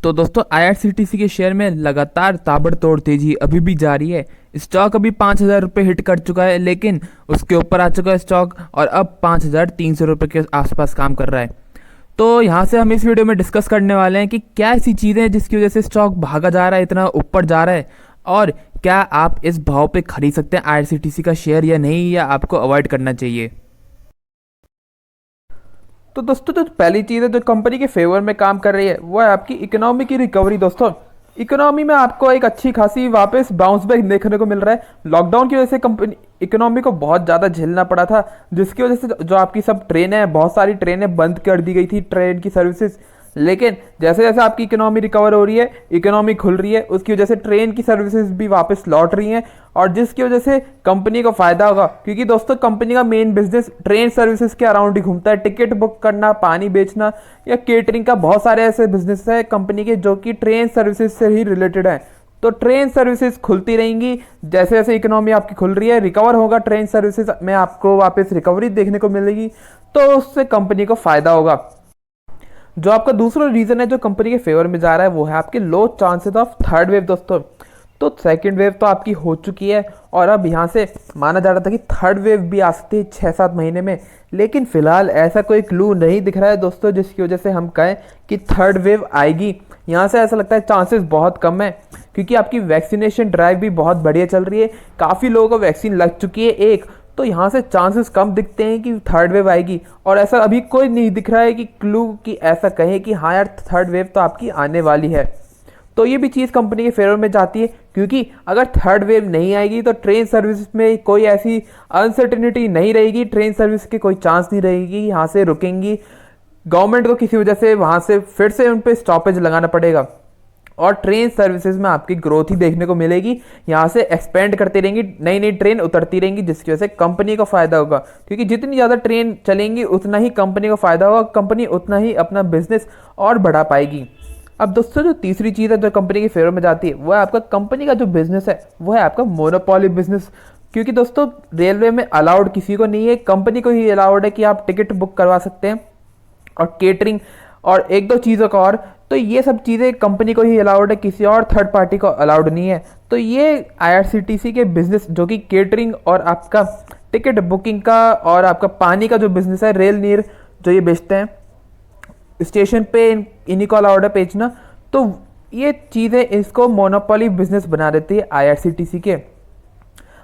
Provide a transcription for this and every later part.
तो दोस्तों आईआरसीटीसी के शेयर में लगातार ताबड़तोड़ तेजी अभी भी जारी है। स्टॉक अभी 5,000 रुपये हिट कर चुका है, लेकिन उसके ऊपर आ चुका है स्टॉक और अब 5,300 रुपये के आसपास काम कर रहा है। तो यहाँ से हम इस वीडियो में डिस्कस करने वाले हैं कि क्या ऐसी चीज़ें हैं जिसकी वजह से स्टॉक भागा जा रहा है, इतना ऊपर जा रहा है, और क्या आप इस भाव पे खरीद सकते हैं आईआरसीटीसी का शेयर या नहीं, या आपको अवॉइड करना चाहिए। तो दोस्तों जो पहली चीज़ है जो कंपनी के फेवर में काम कर रही है वो है आपकी इकोनॉमी की रिकवरी। दोस्तों इकोनॉमी में आपको एक अच्छी खासी वापस बाउंस बैक देखने को मिल रहा है। लॉकडाउन की वजह से कंपनी इकोनॉमी को बहुत ज़्यादा झेलना पड़ा था, जिसकी वजह से जो आपकी सब ट्रेनें, बहुत सारी ट्रेनें बंद कर दी गई थी, ट्रेन की सर्विसेज। लेकिन जैसे जैसे आपकी इकोनॉमी रिकवर हो रही है, इकोनॉमी खुल रही है, उसकी वजह से ट्रेन की सर्विसेज भी वापस लौट रही हैं, और जिसकी वजह से कंपनी को फायदा होगा। क्योंकि दोस्तों कंपनी का मेन बिजनेस ट्रेन सर्विसेज के अराउंड ही घूमता है। टिकट बुक करना, पानी बेचना या केटरिंग का बहुत सारे ऐसे बिजनेस है कंपनी के जो कि ट्रेन सर्विसेज से ही रिलेटेड है। तो ट्रेन सर्विसेज खुलती रहेंगी, जैसे जैसे इकोनॉमी आपकी खुल रही है, रिकवर होगा, ट्रेन सर्विसेज में आपको वापस रिकवरी देखने को मिलेगी, तो उससे कंपनी को फायदा होगा। जो आपका दूसरा रीजन है जो कंपनी के फेवर में जा रहा है वो है आपके लो चांसेस ऑफ थर्ड वेव। दोस्तों तो सेकंड वेव तो आपकी हो चुकी है, और अब यहाँ से माना जा रहा था कि थर्ड वेव भी आ सकती है 6-7 महीने में, लेकिन फिलहाल ऐसा कोई क्लू नहीं दिख रहा है दोस्तों जिसकी वजह से हम कहें कि थर्ड वेव आएगी। यहाँ से ऐसा लगता है चांसेस बहुत कम है, क्योंकि आपकी वैक्सीनेशन ड्राइव भी बहुत बढ़िया चल रही है, काफ़ी लोगों को वैक्सीन लग चुकी है एक, तो यहाँ से चांसेस कम दिखते हैं कि थर्ड वेव आएगी। और ऐसा अभी कोई नहीं दिख रहा है कि क्लू कि ऐसा कहे कि हाँ यार थर्ड वेव तो आपकी आने वाली है। तो ये भी चीज़ कंपनी के फेवर में जाती है, क्योंकि अगर थर्ड वेव नहीं आएगी तो ट्रेन सर्विस में कोई ऐसी अनसर्टेनिटी नहीं रहेगी, ट्रेन सर्विस की कोई चांस नहीं रहेगी, यहाँ से रुकेंगी। गवर्नमेंट को किसी वजह से वहाँ से फिर से उन पर स्टॉपेज लगाना पड़ेगा, और ट्रेन सर्विसेज में आपकी ग्रोथ ही देखने को मिलेगी। यहाँ से एक्सपेंड करती रहेंगी, नई नई ट्रेन उतरती रहेंगी, जिसकी वजह से कंपनी को फायदा होगा, क्योंकि जितनी ज़्यादा ट्रेन चलेंगी उतना ही कंपनी को फायदा होगा, कंपनी उतना ही अपना बिजनेस और बढ़ा पाएगी। अब दोस्तों जो तीसरी चीज़ है जो कंपनी के फेवर में जाती है वो है आपका कंपनी का जो बिजनेस है वो है आपका मोनोपोली बिजनेस। क्योंकि दोस्तों रेलवे में अलाउड किसी को नहीं है, कंपनी को ही अलाउड है कि आप टिकट बुक करवा सकते हैं, और केटरिंग और एक दो चीज़ों का और, तो ये सब चीज़ें कंपनी को ही अलाउड है, किसी और थर्ड पार्टी को अलाउड नहीं है। तो ये आईआरसीटीसी के बिजनेस जो कि केटरिंग और आपका टिकट बुकिंग का और आपका पानी का जो बिजनेस है, रेल नीर जो ये बेचते हैं स्टेशन पे, इन्हीं को अलाउड है बेचना। तो ये चीज़ें इसको मोनोपोली बिजनेस बना देती है आईआरसीटीसी के।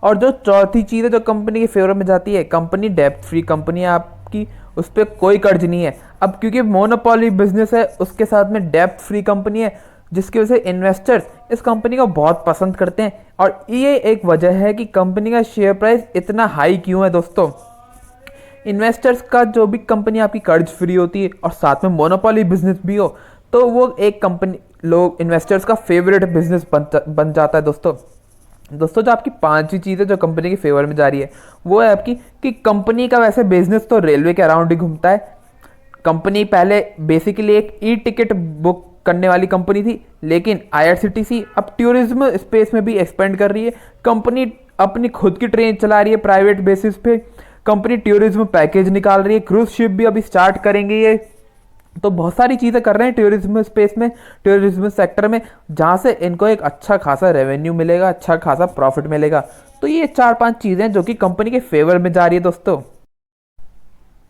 और जो चौथी चीज़ है जो कंपनी के फेवर में जाती है, कंपनी डेब्ट फ्री कंपनी है आपकी, उस पर कोई कर्ज नहीं है। अब क्योंकि मोनोपोली बिजनेस है उसके साथ में डेब्ट फ्री कंपनी है, जिसकी वजह से इन्वेस्टर्स इस कंपनी को बहुत पसंद करते हैं, और ये एक वजह है कि कंपनी का शेयर प्राइस इतना हाई क्यों है। दोस्तों इन्वेस्टर्स का जो भी कंपनी आपकी कर्ज फ्री होती है और साथ में मोनोपोली बिजनेस भी हो, तो वो एक कंपनी लोग इन्वेस्टर्स का फेवरेट बिजनेस बन जाता है। दोस्तों जो आपकी पांचवी चीज़ है जो कंपनी के फेवर में जा रही है वो है आपकी कि कंपनी का वैसे बिजनेस तो रेलवे के अराउंड ही घूमता है। कंपनी पहले बेसिकली एक ई टिकट बुक करने वाली कंपनी थी, लेकिन आईआरसीटीसी अब टूरिज्म स्पेस में भी एक्सपेंड कर रही है। कंपनी अपनी खुद की ट्रेन चला रही है प्राइवेट बेसिस पे, कंपनी टूरिज्म पैकेज निकाल रही है, क्रूज शिप भी अभी स्टार्ट करेंगे ये। तो बहुत सारी चीज़ें कर रहे हैं टूरिज्म स्पेस में, टूरिज्म सेक्टर में, जहाँ से इनको एक अच्छा खासा रेवेन्यू मिलेगा, अच्छा खासा प्रॉफिट मिलेगा। तो ये 4-5 चीज़ें जो कि कंपनी के फेवर में जा रही है दोस्तों।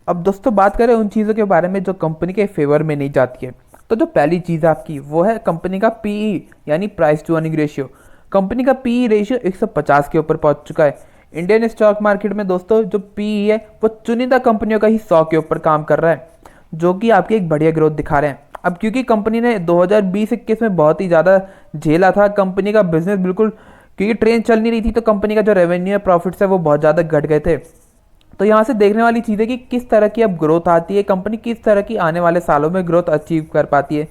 अब दोस्तों बात करें उन चीज़ों के बारे में जो कंपनी के फेवर में नहीं जाती है, तो जो पहली चीज़ आपकी वो है कंपनी का पीई यानी price to earning ratio. Company का पीई रेशियो 150 के ऊपर पहुंच चुका है। इंडियन स्टॉक मार्केट में दोस्तों जो पीई है वो चुनिंदा कंपनियों का ही 100 के ऊपर काम कर रहा है, जो कि आपकी एक बढ़िया ग्रोथ दिखा रहे हैं। अब क्योंकि कंपनी ने 2020-21 में बहुत ही ज़्यादा झेला था, कंपनी का बिजनेस बिल्कुल, क्योंकि ट्रेन चल नहीं रही थी, तो कंपनी का जो रेवेन्यू है, प्रॉफिट्स है, वो बहुत ज़्यादा घट गए थे। तो यहाँ से देखने वाली चीज़ है कि किस तरह की अब ग्रोथ आती है, कंपनी किस तरह की आने वाले सालों में ग्रोथ अचीव कर पाती है।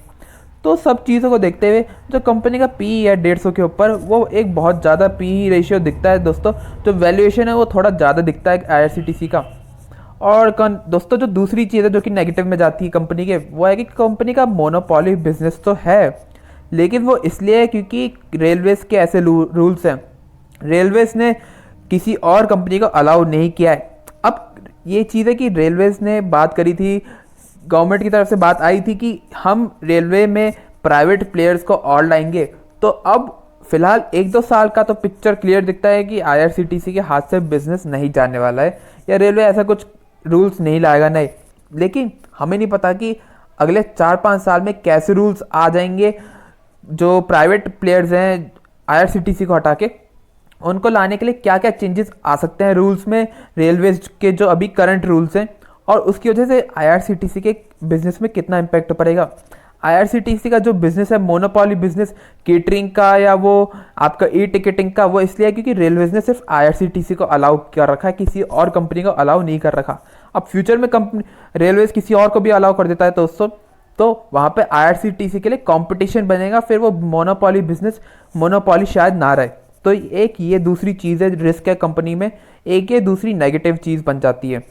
तो सब चीज़ों को देखते हुए जो कंपनी का पी है 150 के ऊपर, वो एक बहुत ज़्यादा पी रेशियो दिखता है दोस्तों। जो वैल्यूएशन है वो थोड़ा ज़्यादा दिखता है आईआरसीटीसी का। और दोस्तों जो दूसरी चीज़ है जो कि नेगेटिव में जाती है कंपनी के, वो है कि कंपनी का मोनोपोली बिजनेस तो है, लेकिन वो इसलिए है क्योंकि रेलवेज़ के ऐसे रूल्स हैं, रेलवेज़ ने किसी और कंपनी को अलाउ नहीं किया है। अब ये चीज़ है कि रेलवेज़ ने बात करी थी, गवर्नमेंट की तरफ से बात आई थी कि हम रेलवे में प्राइवेट प्लेयर्स को और लाएंगे, तो अब फिलहाल 1-2 साल का तो पिक्चर क्लियर दिखता है कि आईआरसीटीसी के हाथ से बिजनेस नहीं जाने वाला है, या रेलवे ऐसा कुछ रूल्स नहीं लाएगा, नहीं। लेकिन हमें नहीं पता कि अगले 4-5 साल में कैसे रूल्स आ जाएंगे जो प्राइवेट प्लेयर्स हैं आईआरसीटीसी को हटा के, उनको लाने के लिए क्या क्या चेंजेस आ सकते हैं रूल्स में, रेलवेज के जो अभी करंट रूल्स हैं, और उसकी वजह से आईआरसीटीसी के बिजनेस में कितना इम्पैक्ट पड़ेगा। आईआरसीटीसी का जो बिजनेस है मोनोपोली बिजनेस केटरिंग का या वो आपका ई टिकटिंग का, वो इसलिए है क्योंकि रेलवेज ने सिर्फ आईआरसीटीसी को अलाउ कर रखा है, किसी और कंपनी को अलाउ नहीं कर रखा। अब फ्यूचर में कंपनी रेलवेज किसी और को भी अलाउ कर देता है दोस्तों, तो वहाँ पे आईआरसीटीसी के लिए कंपटीशन बनेगा, फिर वो मोनोपोली बिजनेस मोनोपोली शायद ना रहे। तो एक ये दूसरी चीज़ है, रिस्क है कंपनी में, एक ये दूसरी नेगेटिव चीज़ बन जाती है।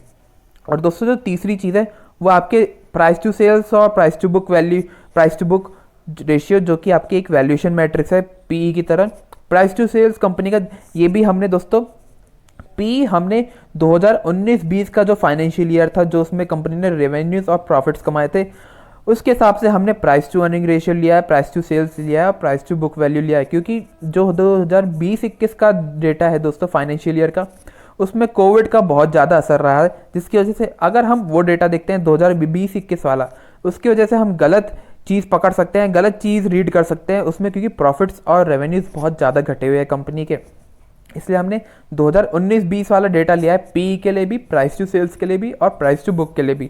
और दोस्तों जो तीसरी चीज़ है वो आपके प्राइस टू सेल्स और price to book value, price to book ratio, जो कि आपकी एक वैल्यूएशन मैट्रिक्स है पीई की तरह। प्राइस टू सेल्स कंपनी का ये भी हमने दोस्तों पी हमने 2019-20 का जो फाइनेंशियल ईयर था, जो उसमें कंपनी ने रेवेन्यूज और प्रॉफिट्स कमाए थे, उसके हिसाब से हमने प्राइस टू अर्निंग रेशियो लिया है, प्राइस टू सेल्स लिया है और प्राइस टू बुक वैल्यू लिया है। क्योंकि जो 2020-21 का डेटा है दोस्तों फाइनेंशियल ईयर का, उसमें कोविड का बहुत ज़्यादा असर रहा है, जिसकी वजह से अगर हम वो डेटा देखते हैं 2020-21 वाला, उसकी वजह से हम गलत चीज़ पकड़ सकते हैं, गलत चीज़ रीड कर सकते हैं उसमें, क्योंकि प्रॉफिट्स और रेवेन्यूज़ बहुत ज़्यादा घटे हुए हैं कंपनी के। इसलिए हमने 2019-20 वाला डेटा लिया है पी के लिए भी, प्राइस टू सेल्स के लिए भी और प्राइस टू बुक के लिए भी।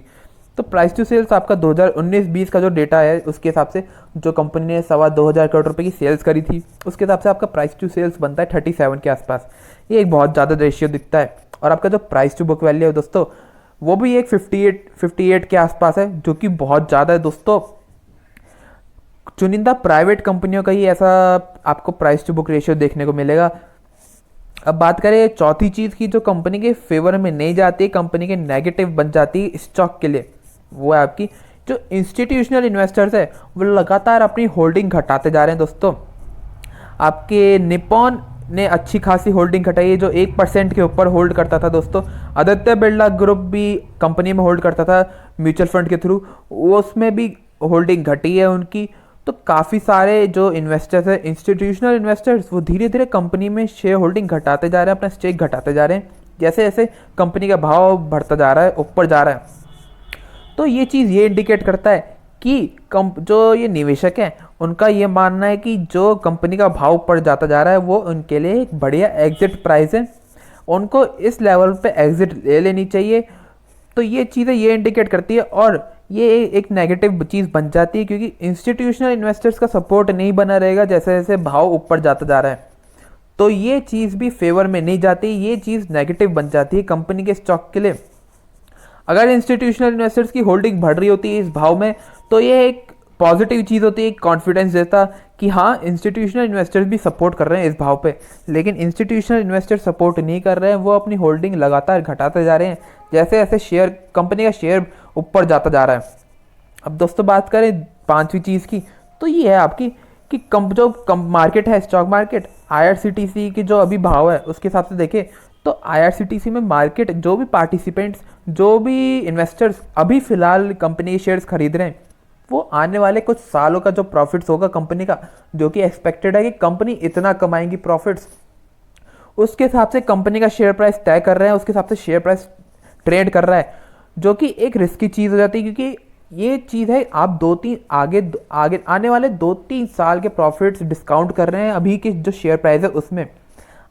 तो प्राइस टू सेल्स आपका 2019-20 का जो डेटा है, उसके हिसाब से जो कंपनी ने 2,25,000 करोड़ रुपए की सेल्स करी थी, उसके हिसाब से आपका प्राइस टू सेल्स बनता है 37 के आसपास। ये एक बहुत ज़्यादा रेशियो दिखता है। और आपका जो प्राइस टू बुक वैल्यू है दोस्तों, वो भी एक 58 के आसपास है, जो कि बहुत ज़्यादा है दोस्तों। चुनिंदा प्राइवेट कंपनियों का ही ऐसा आपको प्राइस टू बुक रेशियो देखने को मिलेगा। अब बात करें चौथी चीज़ की, जो कंपनी के फेवर में नहीं जाती, कंपनी के नेगेटिव बन जाती है स्टॉक के लिए, वो है आपकी जो इंस्टीट्यूशनल इन्वेस्टर्स है, वो लगातार अपनी होल्डिंग घटाते जा रहे हैं दोस्तों। आपके निप्पॉन ने अच्छी खासी होल्डिंग घटाई है, जो 1% के ऊपर होल्ड करता था दोस्तों। आदित्य बिरला ग्रुप भी कंपनी में होल्ड करता था म्यूचुअल फंड के थ्रू, उसमें भी होल्डिंग घटी है उनकी। तो काफ़ी सारे जो इन्वेस्टर्स हैं इंस्टीट्यूशनल इन्वेस्टर्स, वो धीरे धीरे कंपनी में शेयर होल्डिंग घटाते जा रहे हैं, अपना स्टेक घटाते जा रहे हैं, जैसे जैसे कंपनी का भाव बढ़ता जा रहा है, ऊपर जा रहा है। तो ये चीज़ ये इंडिकेट करता है कि जो ये निवेशक हैं, उनका ये मानना है कि जो कंपनी का भाव ऊपर जाता जा रहा है, वो उनके लिए एक बढ़िया एग्जिट प्राइस है, उनको इस लेवल पे एग्जिट ले लेनी चाहिए। तो ये चीज़ें ये इंडिकेट करती है, और ये एक नेगेटिव चीज़ बन जाती है, क्योंकि इंस्टीट्यूशनल इन्वेस्टर्स का सपोर्ट नहीं बना रहेगा जैसे जैसे भाव ऊपर जाता जा रहा है, तो ये चीज़ भी फेवर में नहीं जाती, ये चीज़ नेगेटिव बन जाती है कंपनी के स्टॉक के लिए। अगर इंस्टीट्यूशनल इन्वेस्टर्स की होल्डिंग बढ़ रही होती है इस भाव में, तो ये एक पॉजिटिव चीज़ होती है, कॉन्फिडेंस देता कि हाँ इंस्टीट्यूशनल इन्वेस्टर्स भी सपोर्ट कर रहे हैं इस भाव पे। लेकिन इंस्टीट्यूशनल इन्वेस्टर्स सपोर्ट नहीं कर रहे हैं, वो अपनी होल्डिंग लगातार घटाते जा रहे हैं, जैसे जैसे शेयर कंपनी का शेयर ऊपर जाता जा रहा है। अब दोस्तों बात करें पांचवी चीज़ की, तो ये है आपकी कि मार्केट है, स्टॉक मार्केट, आईआरसीटीसी की जो अभी भाव है उसके हिसाब से देखें, तो आईआरसीटीसी में मार्केट जो भी पार्टिसिपेंट्स, जो भी इन्वेस्टर्स अभी फ़िलहाल कंपनी के शेयर्स खरीद रहे हैं, वो आने वाले कुछ सालों का जो प्रॉफिट्स होगा कंपनी का, जो कि एक्सपेक्टेड है कि कंपनी इतना कमाएंगी प्रॉफिट्स, उसके हिसाब से कंपनी का शेयर प्राइस तय कर रहे हैं, उसके हिसाब से शेयर प्राइस ट्रेड कर रहा है, जो कि एक रिस्की चीज़ हो जाती है। क्योंकि ये चीज़ है, आप 2-3 आगे आने वाले 2-3 साल के प्रॉफिट्स डिस्काउंट कर रहे हैं अभी की जो शेयर प्राइस है उसमें।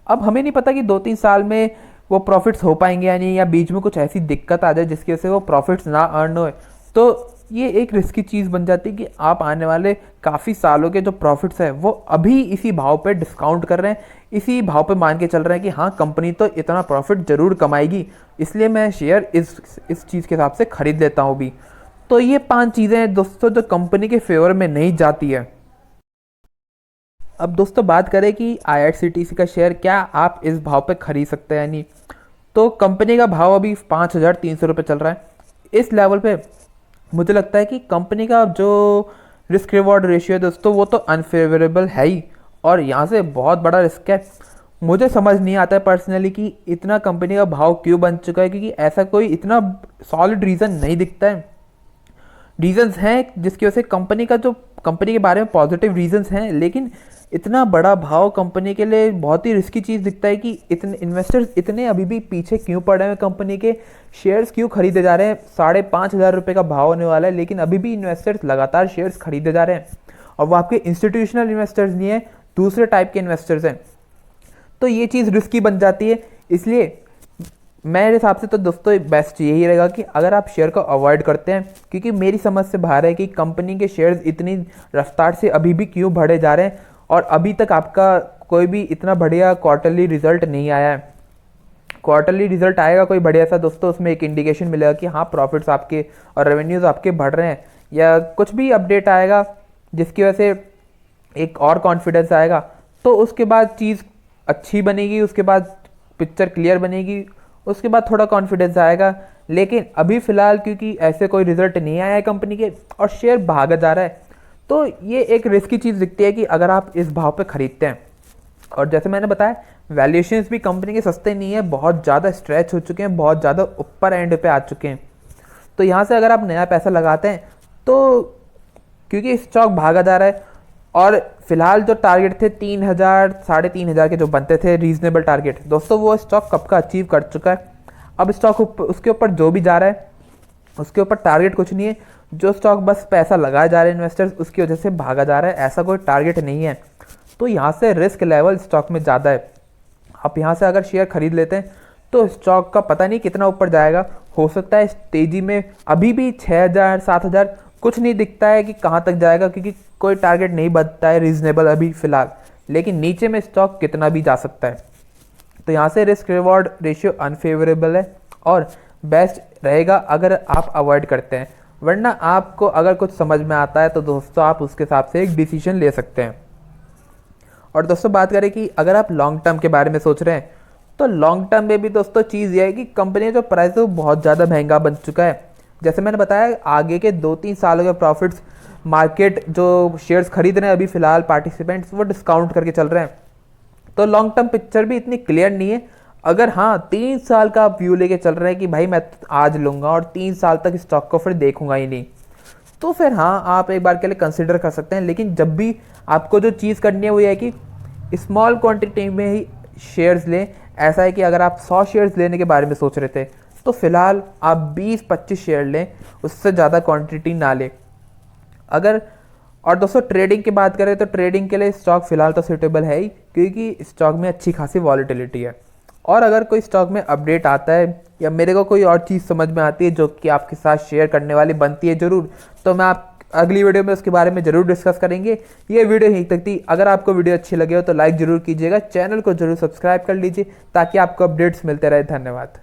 अब हमें नहीं पता कि 2-3 साल में वो प्रॉफिट्स हो पाएंगे या नहीं, या बीच में कुछ ऐसी दिक्कत आ जाए जिसकी वजह से वो प्रॉफिट्स ना अर्न होए, तो ये एक रिस्की चीज़ बन जाती है कि आप आने वाले काफ़ी सालों के जो प्रॉफिट्स है वो अभी इसी भाव पे डिस्काउंट कर रहे हैं, इसी भाव पे मान के चल रहे हैं कि हाँ कंपनी तो इतना प्रॉफिट ज़रूर कमाएगी, इसलिए मैं शेयर इस चीज़ के हिसाब से खरीद लेता हूँ भी। तो ये 5 चीज़ें हैं दोस्तों जो कंपनी के फेवर में नहीं जाती है। अब दोस्तों बात करें कि आईआरसीटीसी का शेयर क्या आप इस भाव पे खरीद सकते हैं या नहीं, तो कंपनी का भाव अभी 5,300 रुपये चल रहा है। इस लेवल पे मुझे लगता है कि कंपनी का जो रिस्क रिवॉर्ड रेशियो है दोस्तों, वो तो अनफेवरेबल है ही, और यहाँ से बहुत बड़ा रिस्क है। मुझे समझ नहीं आता है पर्सनली कि इतना कंपनी का भाव क्यों बन चुका है, क्योंकि ऐसा कोई इतना सॉलिड रीज़न नहीं दिखता है। रीजंस हैं जिसकी वजह से कंपनी का जो कंपनी के बारे में पॉजिटिव रीजंस हैं, लेकिन इतना बड़ा भाव कंपनी के लिए बहुत ही रिस्की चीज़ दिखता है कि इतने इन्वेस्टर्स इतने अभी भी पीछे क्यों पड़े हैं, कंपनी के शेयर्स क्यों खरीदे जा रहे हैं। 5,500 रुपये का भाव होने वाला है, लेकिन अभी भी इन्वेस्टर्स लगातार शेयर्स खरीदे जा रहे हैं, और वो आपके इंस्टीट्यूशनल इन्वेस्टर्स नहीं है, दूसरे टाइप के इन्वेस्टर्स हैं। तो ये चीज़ रिस्की बन जाती है। इसलिए मेरे हिसाब से तो दोस्तों बेस्ट यही रहेगा कि अगर आप शेयर को अवॉइड करते हैं, क्योंकि मेरी समझ से बाहर है कि कंपनी के शेयर्स इतनी रफ्तार से अभी भी क्यों बढ़े जा रहे हैं, और अभी तक आपका कोई भी इतना बढ़िया क्वार्टरली रिजल्ट नहीं आया है। क्वार्टरली रिजल्ट आएगा कोई बढ़िया सा दोस्तों, उसमें एक इंडिकेशन मिलेगा कि हाँ प्रॉफिट्स आपके और रेवेन्यूज़ आपके बढ़ रहे हैं, या कुछ भी अपडेट आएगा जिसकी वजह से एक और कॉन्फिडेंस आएगा, तो उसके बाद चीज़ अच्छी बनेगी, उसके बाद पिक्चर क्लियर बनेगी, उसके बाद थोड़ा कॉन्फिडेंस आएगा। लेकिन अभी फ़िलहाल क्योंकि ऐसे कोई रिजल्ट नहीं आया है कंपनी के और शेयर भागा जा रहा है, तो ये एक रिस्की चीज़ दिखती है कि अगर आप इस भाव पे ख़रीदते हैं। और जैसे मैंने बताया, वैल्यूएशंस भी कंपनी के सस्ते नहीं है, बहुत ज़्यादा स्ट्रेच हो चुके हैं, बहुत ज़्यादा ऊपर एंड पे आ चुके हैं। तो यहाँ से अगर आप नया पैसा लगाते हैं, तो क्योंकि स्टॉक भागा जा रहा है, और फिलहाल जो टारगेट थे 3,000 3,500 के जो बनते थे रीजनेबल टारगेट, दोस्तों वो स्टॉक कब का अचीव कर चुका है। अब स्टॉक उसके ऊपर जो भी जा रहा है उसके ऊपर टारगेट कुछ नहीं है, जो स्टॉक बस पैसा लगाए जा रहे हैं इन्वेस्टर्स, उसकी वजह से भागा जा रहा है, ऐसा कोई टारगेट नहीं है। तो यहाँ से रिस्क लेवल स्टॉक में ज़्यादा है। आप यहाँ से अगर शेयर खरीद लेते हैं तो स्टॉक का पता नहीं कितना ऊपर जाएगा, हो सकता है इस तेज़ी में अभी भी 6,000 7,000 कुछ नहीं दिखता है कि कहाँ तक जाएगा, क्योंकि कोई टारगेट नहीं बनता है रीजनेबल अभी फ़िलहाल, लेकिन नीचे में स्टॉक कितना भी जा सकता है। तो यहाँ से रिस्क रिवॉर्ड रेशियो अनफेवरेबल है, और बेस्ट रहेगा अगर आप अवॉइड करते हैं। वरना आपको अगर कुछ समझ में आता है तो दोस्तों आप उसके हिसाब से एक डिसीजन ले सकते हैं। और दोस्तों बात करें कि अगर आप लॉन्ग टर्म के बारे में सोच रहे हैं, तो लॉन्ग टर्म में भी दोस्तों चीज़ ये है कि कंपनी का जो प्राइस है वो बहुत ज़्यादा महंगा बन चुका है। जैसे मैंने बताया, आगे के 2-3 सालों के प्रॉफिट्स मार्केट जो शेयर्स खरीद रहे हैं अभी फ़िलहाल पार्टिसिपेंट्स, वो डिस्काउंट करके चल रहे हैं। तो लॉन्ग टर्म पिक्चर भी इतनी क्लियर नहीं है। अगर हाँ 3 साल का व्यू लेके चल रहे हैं कि भाई मैं आज लूँगा और 3 साल तक स्टॉक को फिर देखूंगा ही नहीं, तो फिर हाँ आप एक बार के लिए कंसिडर कर सकते हैं। लेकिन जब भी आपको जो चीज़ करनी है वो ये है कि स्मॉल क्वांटिटी में ही शेयर्स लें। ऐसा है कि अगर आप 100 शेयर्स लेने के बारे में सोच रहे थे, तो फिलहाल आप 20-25 शेयर लें, उससे ज़्यादा क्वांटिटी ना लें। अगर और दोस्तों ट्रेडिंग की बात करें तो ट्रेडिंग के लिए स्टॉक फिलहाल तो सूटेबल है ही, क्योंकि स्टॉक में अच्छी खासी वॉलेटिलिटी है। और अगर कोई स्टॉक में अपडेट आता है या मेरे को कोई और चीज़ समझ में आती है जो कि आपके साथ शेयर करने वाली बनती है ज़रूर, तो मैं आप अगली वीडियो में उसके बारे में ज़रूर डिस्कस करेंगे। ये वीडियो यहीं तक थी। अगर आपको वीडियो अच्छी लगे हो तो लाइक ज़रूर कीजिएगा, चैनल को ज़रूर सब्सक्राइब कर लीजिए ताकि आपको अपडेट्स मिलते रहे। धन्यवाद।